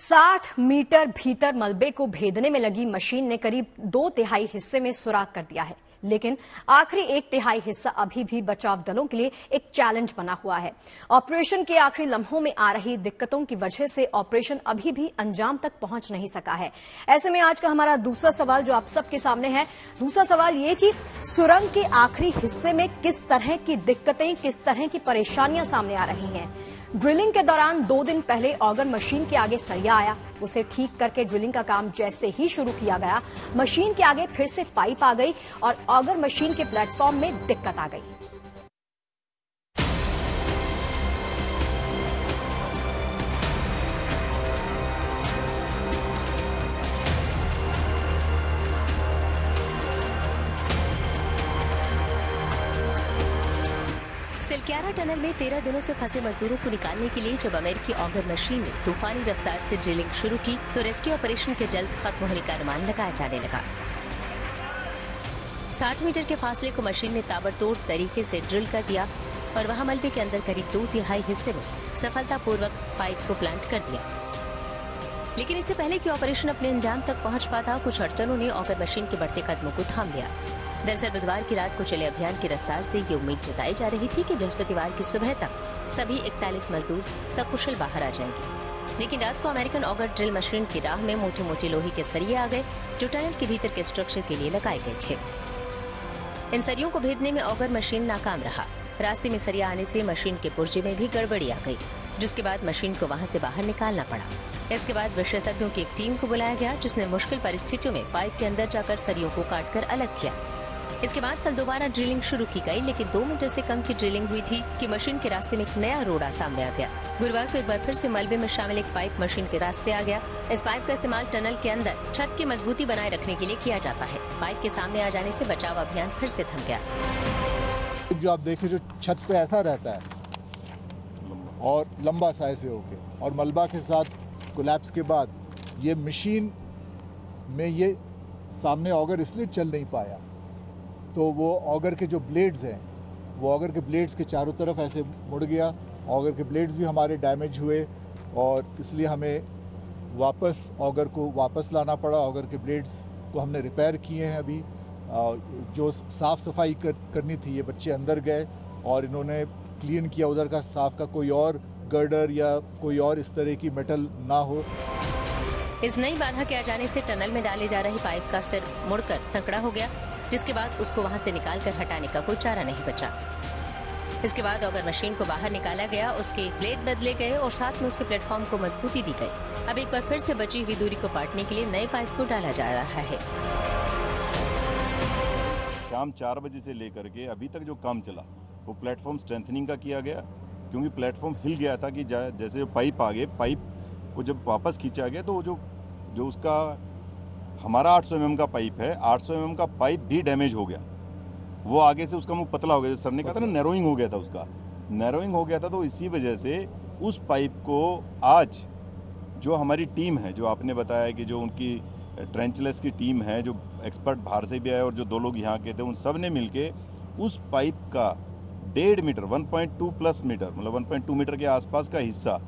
60 metre भीतर मलबे को भेदने में लगी मशीन ने करीब 2/3 हिस्से में सुराग कर दिया है, लेकिन आखिरी 1/3 हिस्सा अभी भी बचाव दलों के लिए एक चैलेंज बना हुआ है। ऑपरेशन के आखिरी लम्हों में आ रही दिक्कतों की वजह से ऑपरेशन अभी भी अंजाम तक पहुंच नहीं सका है। ऐसे में आज का हमारा दूसरा सवाल जो आप सबके सामने है, दूसरा सवाल ये कि सुरंग के आखिरी हिस्से में किस तरह की दिक्कतें, किस तरह की परेशानियां सामने आ रही हैं। ड्रिलिंग के दौरान 2 दिन पहले ऑगर मशीन के आगे सरिया आया, उसे ठीक करके ड्रिलिंग का काम जैसे ही शुरू किया गया, मशीन के आगे फिर से पाइप आ गई और ऑगर मशीन के प्लेटफॉर्म में दिक्कत आ गई। सिलक्यारा टनल में 13 दिनों से फंसे मजदूरों को निकालने के लिए जब अमेरिकी ऑगर मशीन ने तूफानी रफ्तार से ड्रिलिंग शुरू की तो रेस्क्यू ऑपरेशन के जल्द खत्म होने का अनुमान लगाया जाने लगा। 60 मीटर के फासले को मशीन ने ताबड़तोड़ तरीके से ड्रिल कर दिया और वहां मलबे के अंदर करीब 2/3 हिस्से में सफलतापूर्वक पाइप को प्लांट कर दिया। लेकिन इससे पहले कि ऑपरेशन अपने अंजाम तक पहुंच पाता, कुछ अड़चनों ने ऑगर मशीन के बढ़ते कदमों को थाम लिया। दरअसल बुधवार की रात को चले अभियान की रफ्तार से ये उम्मीद जताई जा रही थी कि बृहस्पतिवार की सुबह तक सभी 41 मजदूर सकुशल बाहर आ जाएंगे। लेकिन रात को अमेरिकन ऑगर ड्रिल मशीन की राह में मोटे मोटे लोहे के सरिये आ गए जो टनल के भीतर के स्ट्रक्चर के लिए लगाए गए थे। इन सरियों को भेदने में ऑगर मशीन नाकाम रहा। रास्ते में सरिया आने से मशीन के पुर्जे में भी गड़बड़ी आ गई, जिसके बाद मशीन को वहां से बाहर निकालना पड़ा। इसके बाद विशेषज्ञों की एक टीम को बुलाया गया, जिसने मुश्किल परिस्थितियों में पाइप के अंदर जाकर सरियों को काटकर अलग किया। इसके बाद कल दोबारा ड्रिलिंग शुरू की गई, लेकिन 2 मीटर से कम की ड्रिलिंग हुई थी कि मशीन के रास्ते में एक नया रोड़ा सामने आ गया। गुरुवार को एक बार फिर से मलबे में शामिल एक पाइप मशीन के रास्ते आ गया। इस पाइप का इस्तेमाल टनल के अंदर छत की मजबूती बनाए रखने के लिए किया जाता है। पाइप के सामने आ जाने से बचाव अभियान फिर से थम गया। जो आप देखें, जो छत पे ऐसा रहता है और लंबा सा ऐसे होके, और मलबा के साथ कोलैप्स के बाद ये मशीन में ये सामने ऑगर इसलिए चल नहीं पाया, तो वो ऑगर के जो ब्लेड्स हैं, वो ऑगर के ब्लेड्स के चारों तरफ ऐसे मुड़ गया। ऑगर के ब्लेड्स भी हमारे डैमेज हुए और इसलिए हमें वापस ऑगर को वापस लाना पड़ा। ऑगर के ब्लेड्स को हमने रिपेयर किए हैं। अभी जो साफ सफाई करनी थी, ये बच्चे अंदर गए और इन्होंने क्लीन किया उधर का साफ का, कोई और गर्डर या कोई और इस तरह की मेटल ना हो। इस नई बाधा के आ जाने से टनल में डाले जा रहे पाइप का सिर मुड़कर संकड़ा हो गया, जिसके बाद उसको वहां से निकालकर हटाने का कोई चारा नहीं बचा। इसके बाद ऑगर मशीन को बाहर निकाला गया, उसके ब्लेड बदले गए और साथ में उसके प्लेटफॉर्म को मजबूती दी गई। अब एक बार फिर से बची हुई दूरी को पाटने के लिए नए पाइप को डाला जा रहा है। शाम 4 बजे से लेकर के अभी तक जो काम चला वो प्लेटफॉर्म स्ट्रेंथनिंग का किया गया, क्योंकि प्लेटफॉर्म हिल गया था कि जैसे जो पाइप आ गए, पाइप को जब वापस खींचा गया तो जो उसका हमारा 800 mm का पाइप है, 800 mm का पाइप भी डैमेज हो गया। वो आगे से उसका मुंह पतला हो गया, जो सर ने कहा था ना, नैरोइंग हो गया था, उसका नैरोइंग हो गया था। तो इसी वजह से उस पाइप को आज जो हमारी टीम है, जो आपने बताया कि जो उनकी ट्रेंचलेस की टीम है, जो एक्सपर्ट बाहर से भी आए और जो 2 लोग यहाँ के थे, उन सब ने मिलके उस पाइप का 1.5 मीटर 1.2 प्लस मीटर, मतलब 1.2 मीटर के आसपास का हिस्सा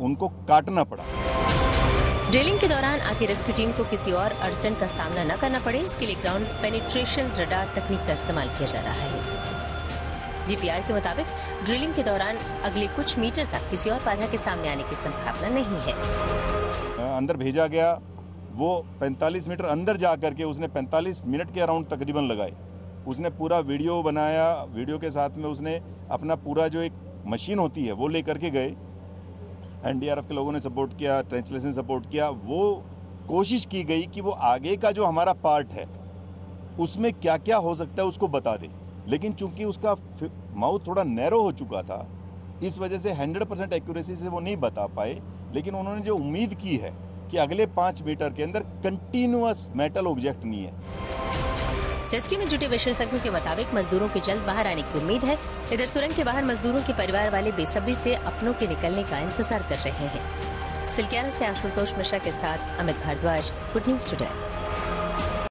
उनको काटना पड़ा। ड्रिलिंग के दौरान आगे रेस्क्यू टीम को किसी और अड़चन का सामना न करना पड़े, इसके लिए ग्राउंड पेनिट्रेशन रडार तकनीक का इस्तेमाल किया जा रहा है। डीपीआर के मुताबिक ड्रिलिंग के दौरान अगले कुछ मीटर तक किसी और बाधा के सामने आने की संभावना नहीं है। अंदर भेजा गया, वो 45 मीटर अंदर जा करके उसने 45 मिनट के अराउंड तकरीबन लगाए। उसने पूरा वीडियो बनाया, वीडियो के साथ में उसने अपना पूरा जो एक मशीन होती है वो लेकर के गए। एनडीआरएफ के लोगों ने सपोर्ट किया, ट्रेंचलेस ने सपोर्ट किया। वो कोशिश की गई कि वो आगे का जो हमारा पार्ट है उसमें क्या क्या हो सकता है उसको बता दे, लेकिन चूंकि उसका माउथ थोड़ा नैरो हो चुका था, इस वजह से 100% एक्यूरेसी से वो नहीं बता पाए। लेकिन उन्होंने जो उम्मीद की है कि अगले 5 मीटर के अंदर कंटिन्यूअस मेटल ऑब्जेक्ट नहीं है। रेस्क्यू में जुटे विशेषज्ञों के मुताबिक मजदूरों के जल्द बाहर आने की उम्मीद है। इधर सुरंग के बाहर मजदूरों के परिवार वाले बेसब्री से अपनों के निकलने का इंतजार कर रहे हैं। सिलक्यारा से आशुतोष मिश्रा के साथ Amit Bhardwaj, good news today.